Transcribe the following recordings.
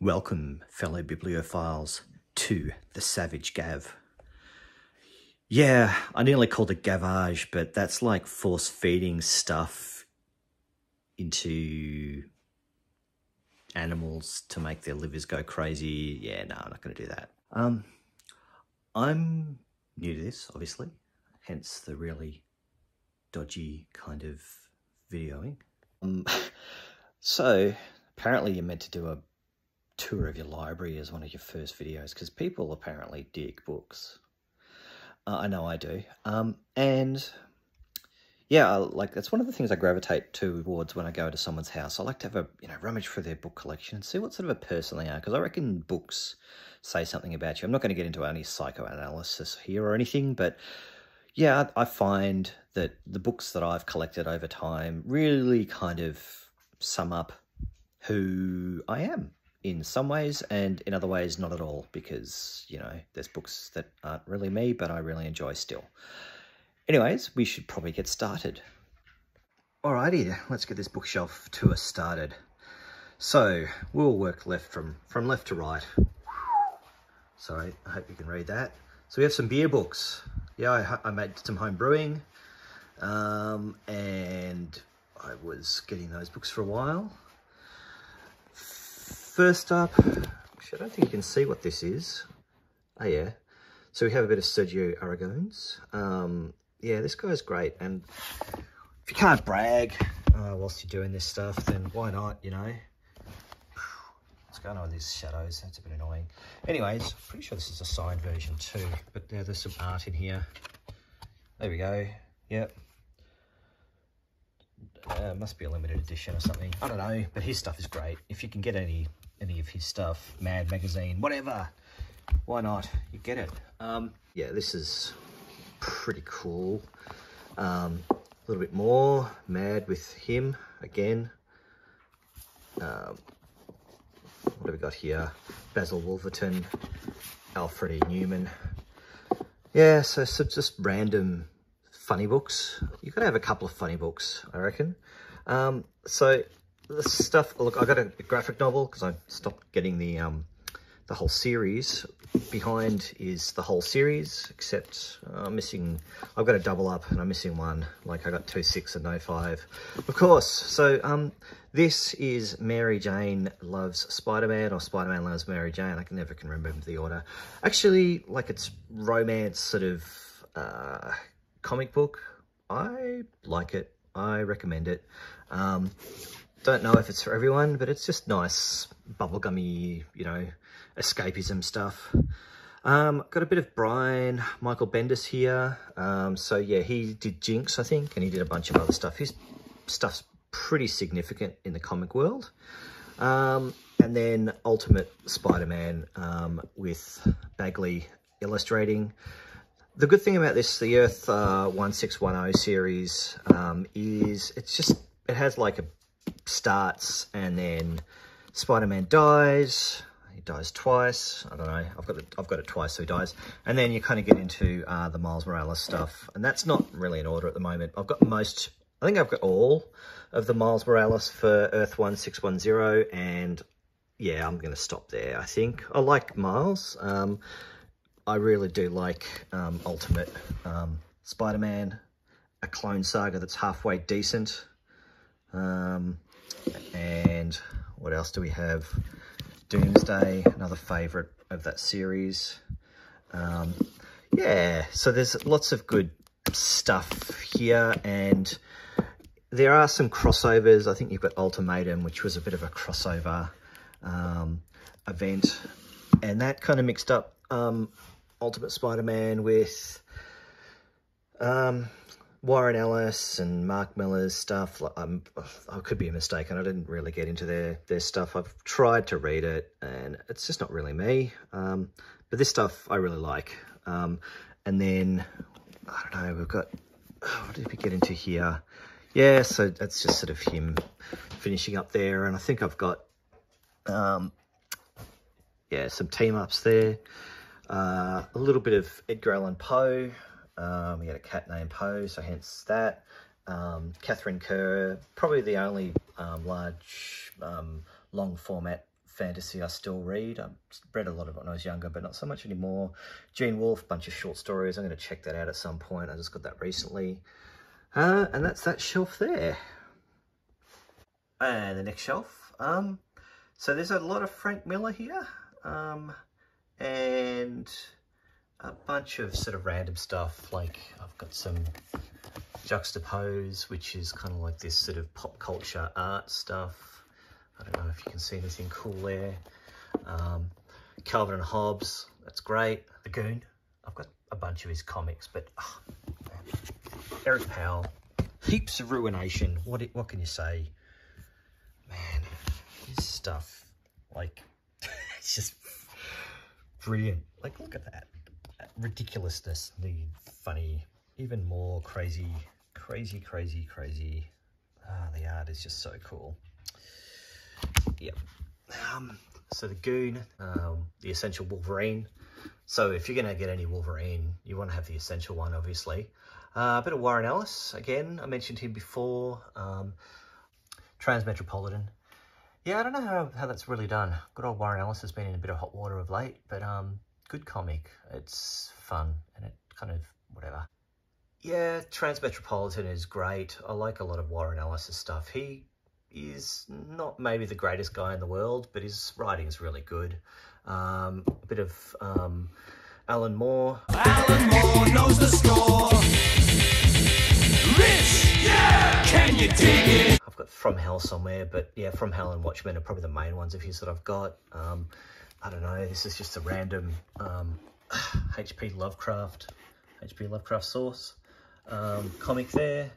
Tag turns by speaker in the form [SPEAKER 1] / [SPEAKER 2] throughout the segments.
[SPEAKER 1] Welcome, fellow bibliophiles, to the Savage Gav. Yeah, I nearly called it gavage, but that's like force-feeding stuff into animals to make their livers go crazy. Yeah, no, I'm not going to do that. I'm new to this, obviously, hence the really dodgy kind of videoing. So, apparently you're meant to do a tour of your library as one of your first videos because people apparently dig books. I know I do. And yeah, like that's one of the things I gravitate towards when I go to someone's house. I like to have a, rummage through their book collection and see what sort of a person they are, because I reckon books say something about you. I'm not going to get into any psychoanalysis here or anything, but yeah, I find that the books that I've collected over time really kind of sum up who I am in some ways, and in other ways not at all, because, there's books that aren't really me, but I really enjoy still. Anyways, we should probably get started. Alrighty, let's get this bookshelf tour started. So, we'll work from left to right. Sorry, I hope you can read that. So we have some beer books. Yeah, I made some home brewing, and I was getting those books for a while. First up, actually I don't think you can see what this is. Oh yeah, so we have a bit of Sergio Aragonés. Yeah, this guy's great, and if you can't brag whilst you're doing this stuff, then why not, What's going on with these shadows? That's a bit annoying. Anyways, pretty sure this is a signed version too, but yeah, there's some art in here. There we go, yep. Must be a limited edition or something, I don't know, but his stuff is great. If you can get any of his stuff, Mad Magazine, whatever, why not? You get it. Yeah, this is pretty cool. A little bit more Mad with him again. What have we got here? Basil Wolverton, Alfred E. Newman. Yeah, so just random funny books. You've got to have a couple of funny books, I reckon. So the stuff, look, I got a graphic novel because I stopped getting the whole series. Behind is the whole series, except I'm missing, I've got a double up and I'm missing one. Like I got 2 6 and no 5. Of course, so this is Mary Jane Loves Spider-Man, or Spider-Man Loves Mary Jane. I never can remember the order. Actually, like it's romance sort of comic book. I like it. I recommend it. Don't know if it's for everyone, but it's just nice, bubblegummy, escapism stuff. Got a bit of Brian Michael Bendis here. So yeah, he did Jinx, I think, and he did a bunch of other stuff. His stuff's pretty significant in the comic world. And then Ultimate Spider-Man with Bagley illustrating. The good thing about this, the Earth 1610 series, is it has like a starts and then Spider-Man dies. He dies twice. I don't know. I've got it twice, so he dies. And then you kind of get into the Miles Morales stuff, and that's not really in order at the moment. I think I've got all of the Miles Morales for Earth 1610, and yeah, I'm going to stop there. I think I like Miles. I really do like Ultimate Spider-Man, a clone saga that's halfway decent. And what else do we have? Doomsday, another favourite of that series. Yeah, so there's lots of good stuff here, and there are some crossovers. I think you've got Ultimatum, which was a bit of a crossover event, and that kind of mixed up Ultimate Spider-Man with Warren Ellis and Mark Miller's stuff. I could be mistaken. I didn't really get into their stuff. I've tried to read it, and it's just not really me. But this stuff I really like. And then, I don't know, we've got, what did we get into here? Yeah, so that's just sort of him finishing up there. And I think I've got, yeah, some team-ups there. A little bit of Edgar Allan Poe. We had a cat named Poe, so hence that. Catherine Kerr, probably the only large, long format fantasy I still read. I read a lot of it when I was younger, but not so much anymore. Gene Wolfe, bunch of short stories. I'm going to check that out at some point. I just got that recently. And that's that shelf there. And the next shelf. So there's a lot of Frank Miller here. And a bunch of sort of random stuff. Like I've got some Juxtapose, which is kind of like this sort of pop culture art stuff. I don't know if you can see anything cool there. Calvin and Hobbes, that's great. The Goon, I've got a bunch of his comics, but Eric Powell, heaps of Ruination. What can you say? Man, his stuff, like, it's just brilliant. Like, look at that ridiculousness, the funny, even more crazy. The art is just so cool. Yep. So the Goon, the Essential Wolverine. So if you're going to get any Wolverine, you want to have the Essential one, obviously. A bit of Warren Ellis, again, I mentioned him before. Transmetropolitan. Yeah, I don't know how that's really done. Good old Warren Ellis has been in a bit of hot water of late, but good comic. It's fun, and it kind of, whatever. Yeah, Transmetropolitan is great. I like a lot of Warren Ellis' stuff. He is not maybe the greatest guy in the world, but his writing is really good. A bit of Alan Moore.
[SPEAKER 2] Alan Moore knows the score. Rich, yeah! Can you dig it?
[SPEAKER 1] I've got From Hell somewhere, but yeah, From Hell and Watchmen are probably the main ones of his that I've got. I don't know, this is just a random H.P. Lovecraft source. Comic there.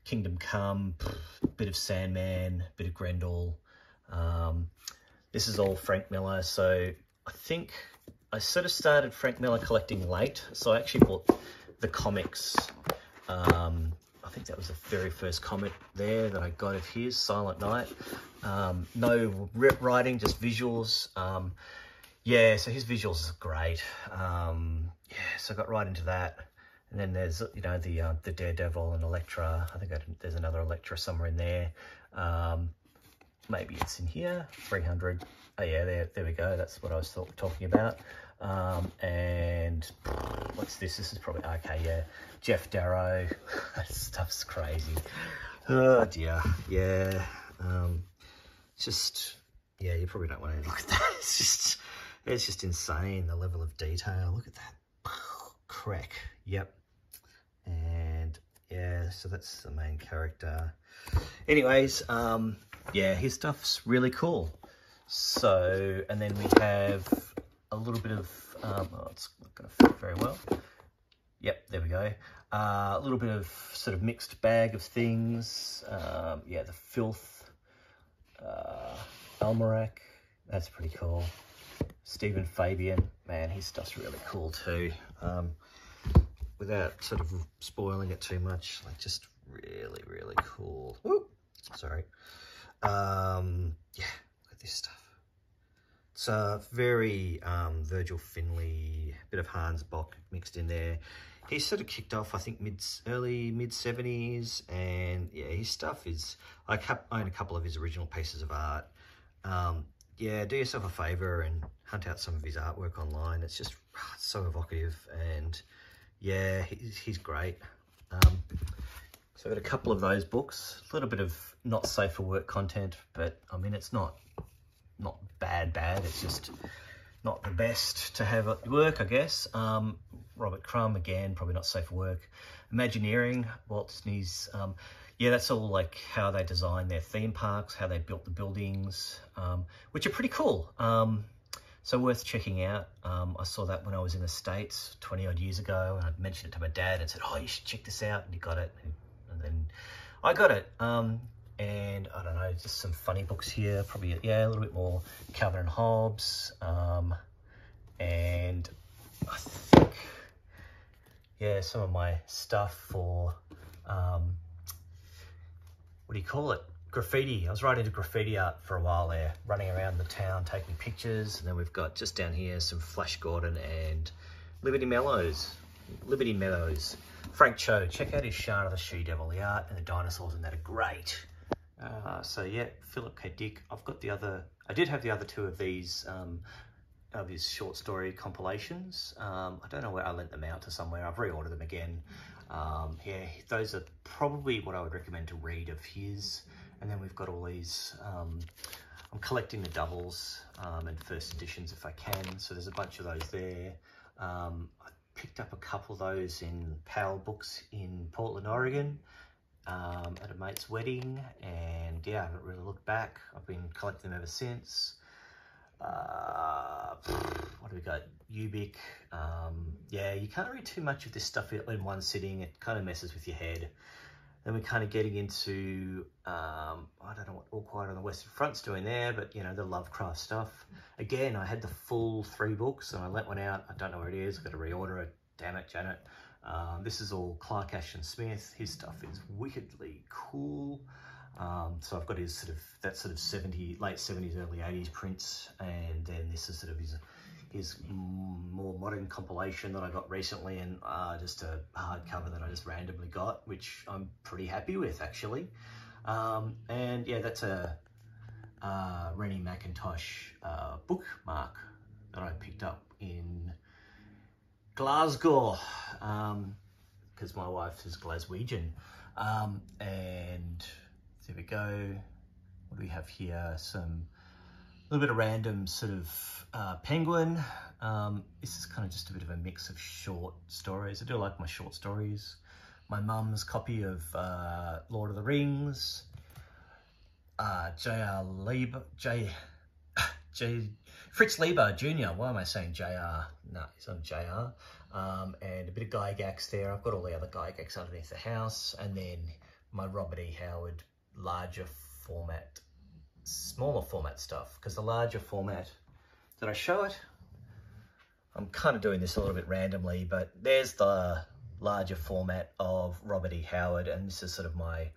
[SPEAKER 1] Kingdom Come, bit of Sandman, bit of Grendel. This is all Frank Miller. So I think I sort of started Frank Miller collecting late. So I actually bought the comics. I think that was the very first comic there that I got of his, Silent Night. No writing, just visuals. Yeah, so his visuals are great. Yeah, so I got right into that. And then there's, you know, the Daredevil and Elektra. I think there's another Elektra somewhere in there. Maybe it's in here, 300. Oh yeah, there we go. That's what I was talking about. And what's this? This is probably, okay, yeah. Jeff Darrow. That stuff's crazy. Oh dear, yeah. Just, yeah, you probably don't want to look at that. It's just insane, the level of detail. Look at that. Crack. Yep. And yeah, so that's the main character. Anyways, yeah, his stuff's really cool. So, and then we have a little bit of, oh, it's not going to fit very well. Yep, there we go. A little bit of sort of mixed bag of things. Yeah, the Filth, Almanac, that's pretty cool. Stephen Fabian, man, his stuff's really cool too. Without sort of spoiling it too much, like just really, really cool. Woo! Sorry. Yeah, look at this stuff. It's very Virgil Finley, a bit of Hans Bock mixed in there. He sort of kicked off, I think, early mid-70s, and yeah, his stuff is, I own a couple of his original pieces of art. Yeah, do yourself a favour and hunt out some of his artwork online. It's just so evocative, and yeah, he's great. So I've got a couple of those books, a little bit of not safe for work content, but I mean, it's not bad, it's just not the best to have at work, I guess. Robert Crumb, again, probably not safe for work. Imagineering, Walt Disney's, yeah, that's all like how they design their theme parks, how they built the buildings, which are pretty cool. So worth checking out. I saw that when I was in the States 20 odd years ago, and I mentioned it to my dad and said, oh, you should check this out, and he got it, and then I got it. And I don't know, just some funny books here, probably, yeah, a little bit more Calvin and Hobbes, and I think, yeah, some of my stuff for, what do you call it? Graffiti. I was right into graffiti art for a while there, running around the town, taking pictures. And then we've got just down here some Flash Gordon and Liberty Meadows. Frank Cho, check out his Shana the She-Devil. The art and the dinosaurs in that are great. So yeah, Philip K. Dick. I've got the other, I did have the other two of these, of his short story compilations. I don't know where I lent them out to somewhere. I've reordered them again. Yeah, those are probably what I would recommend to read of his. And then we've got all these, I'm collecting the doubles and first editions if I can. So there's a bunch of those there. I picked up a couple of those in Powell Books in Portland, Oregon, at a mate's wedding. And yeah, I haven't really looked back. I've been collecting them ever since. What do we got? Ubik. Yeah, you can't read too much of this stuff in one sitting. It kind of messes with your head. Then we're kind of getting into, I don't know what All Quiet on the Western Front's doing there, but you know, the Lovecraft stuff. Again, I had the full 3 books and I let one out. I don't know where it is. I've got to reorder it. Damn it, Janet. This is all Clark Ashton Smith. His stuff is wickedly cool. So I've got his sort of, that sort of late 70s, early 80s prints. And then this is sort of his more modern compilation that I got recently, and just a hardcover that I just randomly got, which I'm pretty happy with actually. And yeah, that's a Rennie McIntosh bookmark that I picked up in Glasgow, because my wife is Glaswegian. And there we go. What do we have here? A little bit of random sort of Penguin. This is kind of just a bit of a mix of short stories. I do like my short stories. My mum's copy of Lord of the Rings. Fritz Lieber Jr. Why am I saying JR? No, he's on JR. And a bit of Gygax there. I've got all the other Gygax underneath the house. And then my Robert E. Howard larger format, smaller format stuff. Because the larger format, did I show it? I'm kind of doing this a little bit randomly, but there's the larger format of Robert E. Howard, and this is sort of my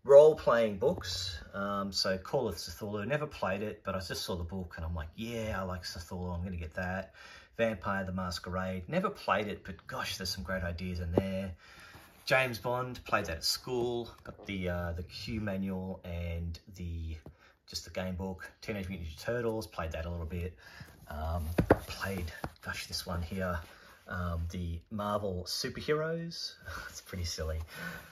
[SPEAKER 1] role-playing books. So Call of Cthulhu, never played it, but I just saw the book and I'm like, yeah, I like Cthulhu, I'm going to get that. Vampire the Masquerade, never played it, but gosh, there's some great ideas in there. James Bond, played that at school, got the Q manual and just the game book. Teenage Mutant Ninja Turtles, played that a little bit. Played, gosh, this one here, the Marvel Superheroes. It's pretty silly,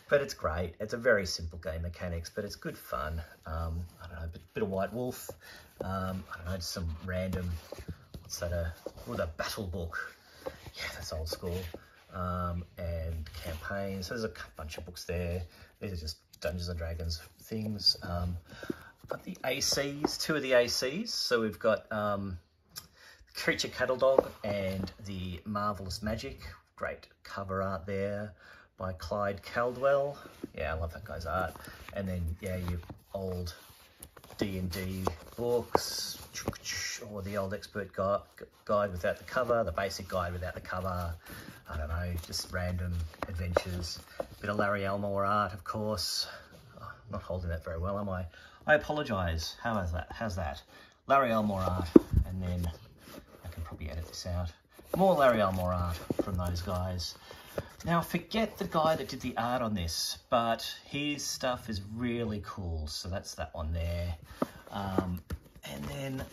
[SPEAKER 1] but it's great. It's a very simple game mechanics, but it's good fun. I don't know, a bit of White Wolf. I don't know, just some random, what's that, a battle book. Yeah, that's old school. And campaigns. So there's a bunch of books there. These are just Dungeons and Dragons things. Got the ACs, 2 of the ACs. So we've got Creature Cattle Dog and the Marvelous Magic. Great cover art there by Clyde Caldwell. Yeah, I love that guy's art. And then, yeah, your old D&D books, or the old expert guide without the cover, the basic guide without the cover. I don't know, just random adventures. Bit of Larry Elmore art, of course. Oh, I'm not holding that very well, am I? I apologise. How's that? Larry Elmore art, and then I can probably edit this out. More Larry Elmore art from those guys. Now, I forget the guy that did the art on this, but his stuff is really cool. So that's that one there. And then,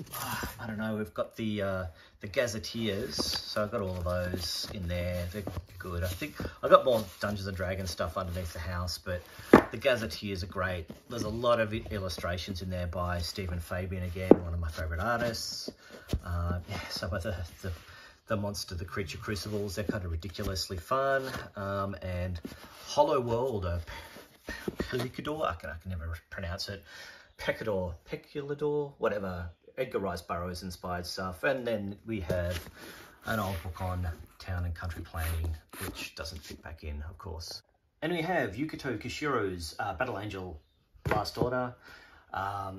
[SPEAKER 1] I don't know, we've got the Gazetteers. So I've got all of those in there. They're good. I think I've got more Dungeons and Dragons stuff underneath the house, but the Gazetteers are great. There's a lot of illustrations in there by Stephen Fabian, again, one of my favourite artists. Yeah, some of the monster, the creature crucibles, they're kind of ridiculously fun. And Hollow World, Peculador, I can never pronounce it. Peculador, whatever. Edgar Rice Burroughs inspired stuff. And then we have an old book on town and country planning, which doesn't fit back in, of course. And we have Yukito Kishiro's Battle Angel Last Order.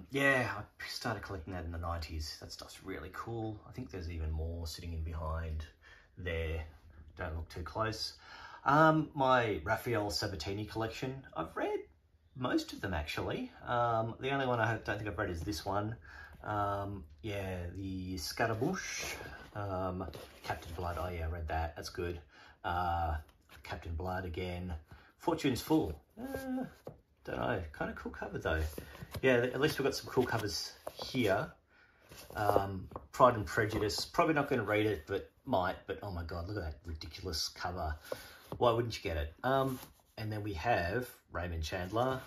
[SPEAKER 1] Yeah, I started collecting that in the 90s. That stuff's really cool. I think there's even more sitting in behind there. Don't look too close. My Raphael Sabatini collection, I've read most of them actually. The only one I don't think I've read is this one. Yeah, the Scaramouche, Captain Blood. Oh yeah, I read that. That's good. Captain Blood again. Fortune's Full. Don't know, kind of cool cover though. Yeah, at least we've got some cool covers here. Pride and Prejudice, probably not going to read it, but might. But oh my god, look at that ridiculous cover. Why wouldn't you get it? And then we have Raymond Chandler.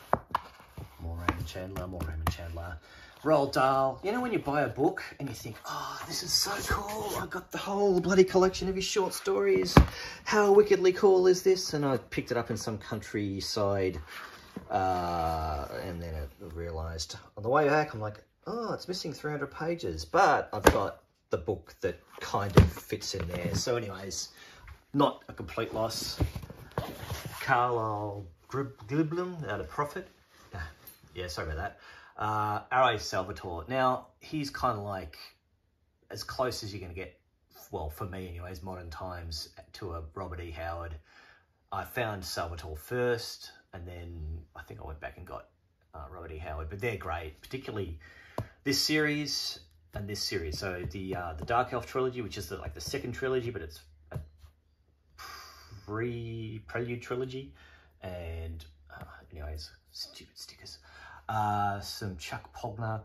[SPEAKER 1] More Raymond Chandler, more Raymond Chandler. Roald Dahl. You know when you buy a book and you think, oh, this is so cool. I got the whole bloody collection of his short stories. How wickedly cool is this? And I picked it up in some countryside. And then I realised on the way back, I'm like, oh, it's missing 300 pages. But I've got the book that kind of fits in there. So anyways, not a complete loss. Carlisle Gliblum, out of Prophet. Yeah, sorry about that. R.A. Salvatore. Now, he's kind of like as close as you're going to get, well, for me anyways, modern times, to a Robert E. Howard. I found Salvatore first, and then I think I went back and got Robert E. Howard. But they're great, particularly this series and this series. So the Dark Elf trilogy, which is like the second trilogy, but it's a prelude trilogy. And anyways, stupid stickers. Some Chuck Palahniuk,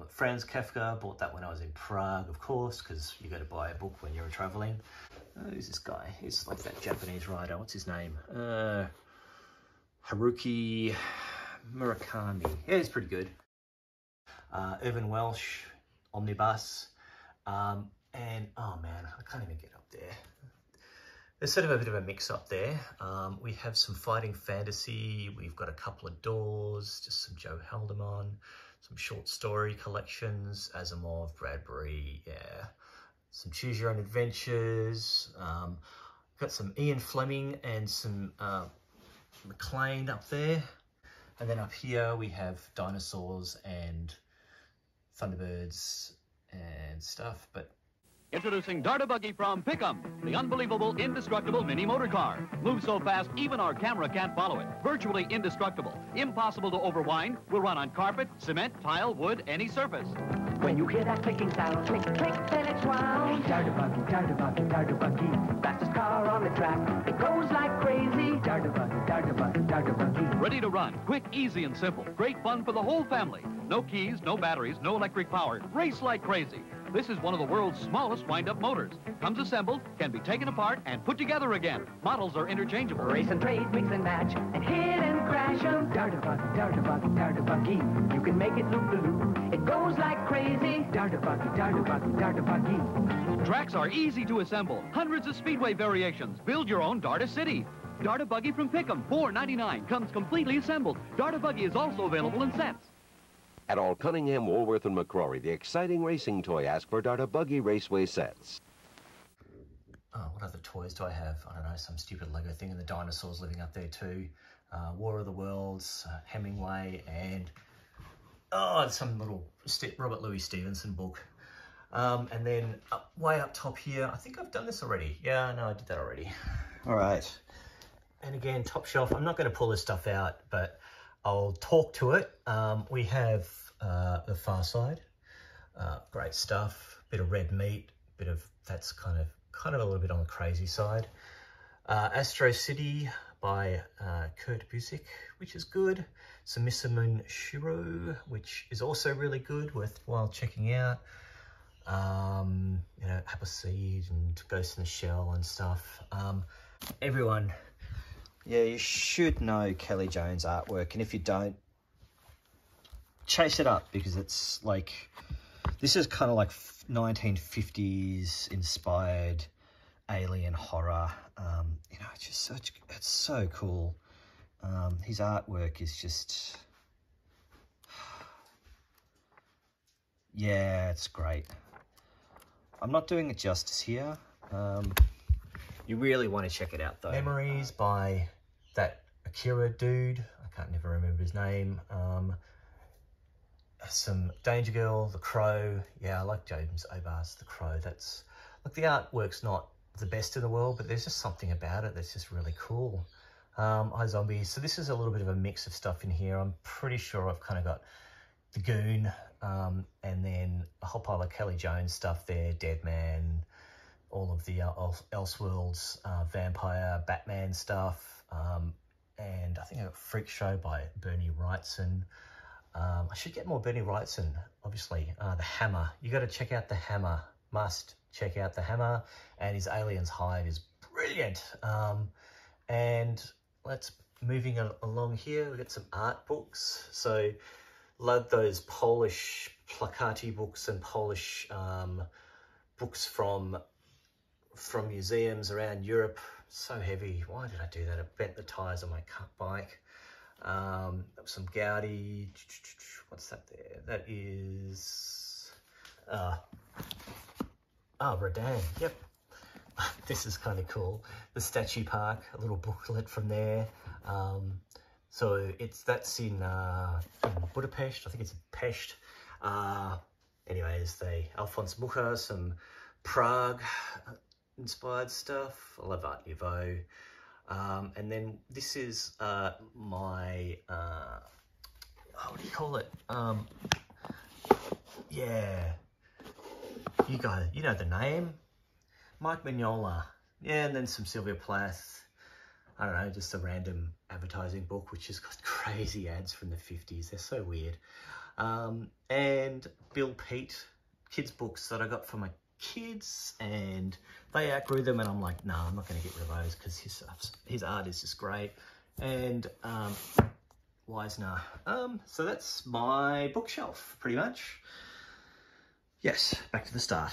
[SPEAKER 1] Franz Kafka. Bought that when I was in Prague, of course, because you got to buy a book when you're traveling. Who's this guy? He's like that Japanese writer. What's his name? Haruki Murakami. Yeah, he's pretty good. Irvin Welsh, Omnibus. And, oh man, I can't even get up there. There's sort of a bit of a mix up there. We have some fighting fantasy. We've got a couple of Doors, just some Joe Haldeman, some short story collections, Asimov, Bradbury, yeah. Some Choose Your Own Adventures. Got some Ian Fleming and some McLean up there. And then up here we have dinosaurs and Thunderbirds and stuff, but
[SPEAKER 3] Introducing Darta Buggy from Pick'em, the unbelievable, indestructible mini motor car. Moves so fast, even our camera can't follow it. Virtually indestructible. Impossible to overwind. Will run on carpet, cement, tile, wood, any surface.
[SPEAKER 4] When you hear that clicking sound, click, click, then it's wound. Darta Buggy, Darta Buggy, Darta Buggy. Fastest car on the track. It goes like crazy. Darta Buggy, Darta Buggy, Darta Buggy.
[SPEAKER 3] Ready to run. Quick, easy, and simple. Great fun for the whole family. No keys, no batteries, no electric power. Race like crazy. This is one of the world's smallest wind-up motors. Comes assembled, can be taken apart, and put together again. Models are interchangeable.
[SPEAKER 4] Race and trade, mix and match, and hit and crash 'em. Darta Buggy, Darta Buggy, Darta Buggy. You can make it loop-a-loop. It goes like crazy. Darta Buggy, Darta Buggy, Darta Buggy.
[SPEAKER 3] Tracks are easy to assemble. Hundreds of speedway variations. Build your own Darta City. Darta Buggy from Pick'em, $4.99. Comes completely assembled. Darta Buggy is also available in sets.
[SPEAKER 5] At all Cunningham, Woolworth, and McCrory, the exciting racing toy ask for Darta Buggy Raceway sets.
[SPEAKER 1] Oh, what other toys do I have? I don't know, some stupid Lego thing, and the dinosaurs living up there too. War of the Worlds, Hemingway, and some little Robert Louis Stevenson book. And then way up top here, I think I've done this already. Yeah, no, I did that already. All right. And again, top shelf. I'm not going to pull this stuff out, but I'll talk to it. We have The Far Side, great stuff. Bit of red meat, bit of that's kind of a little bit on the crazy side. Astro City by Kurt Busiek, which is good. Sumisumun Shiro, which is also really good, worthwhile checking out. You know, Appleseed and Ghost in the Shell and stuff. Everyone, yeah, you should know Kelly Jones artwork, and if you don't, chase it up, because it's like, this is kind of like 1950s inspired alien horror. You know, it's just it's so cool. His artwork is just, yeah, it's great. I'm not doing it justice here. You really want to check it out though. Memories by that Akira dude. I can't never remember his name. Some Danger Girl, The Crow. Yeah, I like James O'Barr's The Crow. That's, look, the artwork's not the best in the world, but there's just something about it that's just really cool. iZombie. So this is a little bit of a mix of stuff in here. I'm pretty sure I've kind of got The Goon, and then a whole pile of Kelly Jones stuff there, Deadman, all of the Elseworlds, Vampire, Batman stuff, and I think I got Freak Show by Bernie Wrightson. I should get more Bernie Wrightson, obviously. The Hammer, you got to check out The Hammer, must check out The Hammer, and his Aliens Hive is brilliant. And let's moving along here, we've got some art books. So love those Polish Plakaty books and Polish books from museums around Europe. So heavy. Why did I do that? I bent the tires on my bike. Some Gaudi. What's that there? That is Rodin. Yep. This is kind of cool. The Statue Park, a little booklet from there. So that's in Budapest. I think it's in Pest. Anyways, Alphonse Mucha, some Prague inspired stuff. I love Art Nouveau. And then this is my what do you call it? Yeah, you guys, you know the name, Mike Mignola. Yeah, and then some Sylvia Plath. I don't know, just a random advertising book which has got crazy ads from the 50s. They're so weird. And Bill Pete kids books that I got for my kids, and they outgrew them, and I'm like, nah, I'm not going to get rid of those because his art is just great. And Weisner. So that's my bookshelf pretty much. Yes, back to the start.